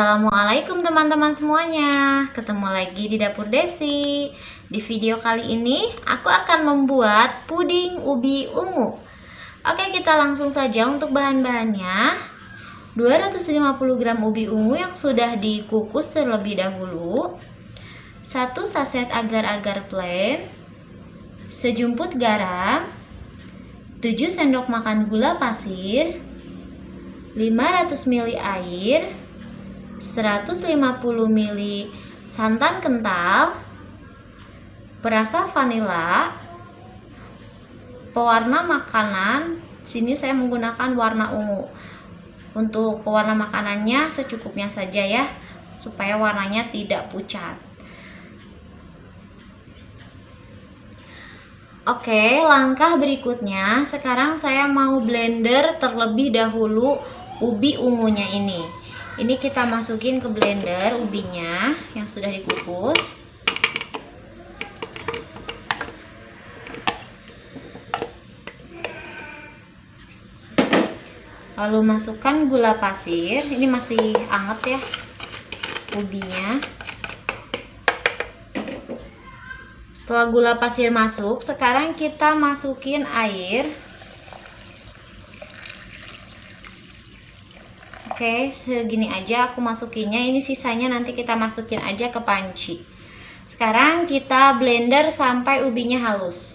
Assalamualaikum teman-teman semuanya. Ketemu lagi di Dapur Desi. Di video kali ini aku akan membuat puding ubi ungu. Oke, kita langsung saja untuk bahan-bahannya. 250 gram ubi ungu yang sudah dikukus terlebih dahulu, 1 saset agar-agar plain, sejumput garam, 7 sendok makan gula pasir, 500 ml air, 150 ml santan kental, perasa vanila, pewarna makanan. Sini saya menggunakan warna ungu. Untuk pewarna makanannya secukupnya saja ya, supaya warnanya tidak pucat. Oke, langkah berikutnya sekarang saya mau blender terlebih dahulu ubi ungunya ini. Ini kita masukin ke blender ubinya yang sudah dikukus. Lalu masukkan gula pasir. Ini masih anget ya ubinya. Setelah gula pasir masuk, sekarang kita masukin air. Oke, segini aja aku masukinnya. Ini sisanya nanti kita masukin aja ke panci. Sekarang kita blender sampai ubinya halus.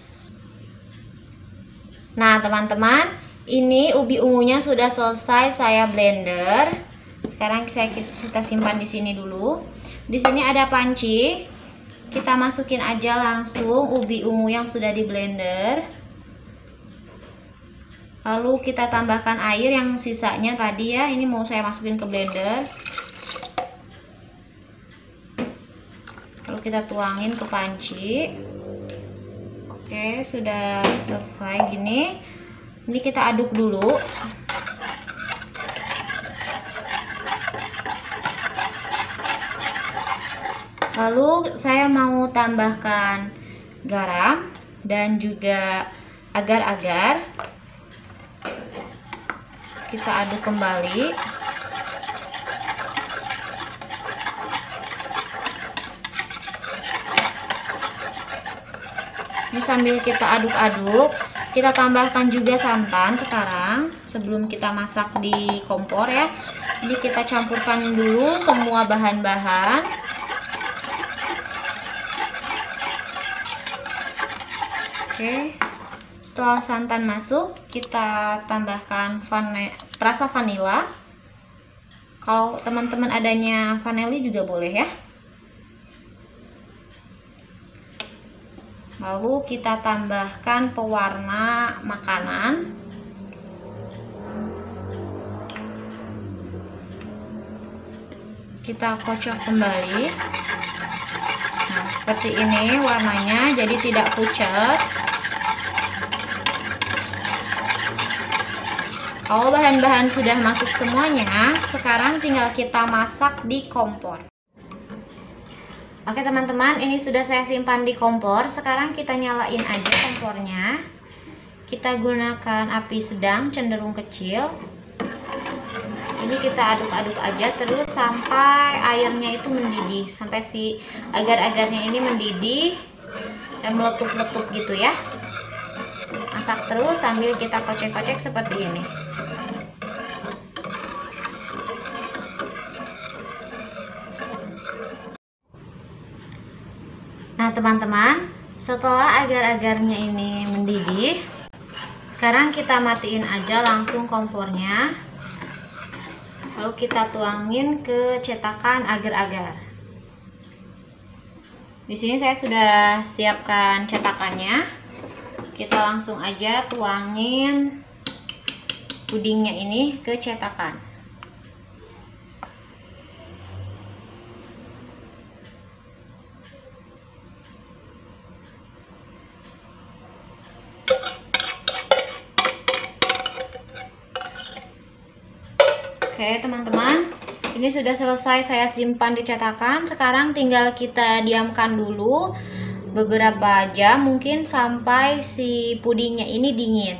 Nah, teman-teman, ini ubi ungunya sudah selesai saya blender. Sekarang kita simpan di sini dulu. Di sini ada panci. Kita masukin aja langsung ubi ungu yang sudah di blender. Lalu kita tambahkan air yang sisanya tadi ya. Ini mau saya masukin ke blender. Lalu kita tuangin ke panci. Oke, sudah selesai gini. Ini kita aduk dulu. Lalu saya mau tambahkan garam dan juga agar-agar. Kita aduk kembali. Ini sambil kita aduk-aduk, kita tambahkan juga santan sekarang sebelum kita masak di kompor ya. Ini kita campurkan dulu semua bahan-bahan. Oke. Setelah santan masuk, kita tambahkan perasa vanila. Kalau teman-teman adanya vanili juga boleh ya. Lalu kita tambahkan pewarna makanan. Kita kocok kembali. Nah, seperti ini warnanya, jadi tidak pucat. Kalau bahan-bahan sudah masuk semuanya, sekarang tinggal kita masak di kompor. Oke teman-teman, ini sudah saya simpan di kompor. Sekarang kita nyalain aja kompornya. Kita gunakan api sedang cenderung kecil. Ini kita aduk-aduk aja terus sampai airnya itu mendidih, sampai si agar-agarnya ini mendidih dan meletup-letup gitu ya. Masak terus sambil kita kocek-kocek seperti ini. Nah teman-teman, setelah agar-agarnya ini mendidih, sekarang kita matiin aja langsung kompornya. Lalu kita tuangin ke cetakan agar-agar. Di sini saya sudah siapkan cetakannya. Kita langsung aja tuangin pudingnya ini ke cetakan. Oke teman-teman, ini sudah selesai saya simpan di cetakan. Sekarang tinggal kita diamkan dulu beberapa jam, mungkin sampai si pudingnya ini dingin.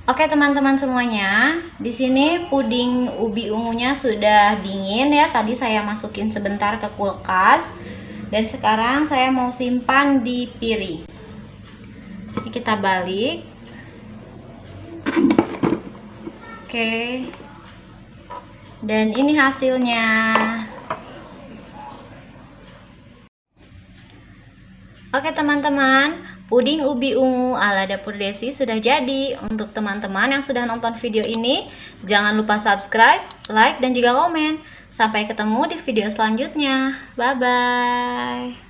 Oke teman-teman semuanya, di sini puding ubi ungunya sudah dingin ya. Tadi saya masukin sebentar ke kulkas dan sekarang saya mau simpan di piring. Ini kita balik. Oke. Dan ini hasilnya. Oke teman-teman, puding ubi ungu ala Dapur Desi sudah jadi. Untuk teman-teman yang sudah nonton video ini, jangan lupa subscribe, like, dan juga komen. Sampai ketemu di video selanjutnya. Bye-bye.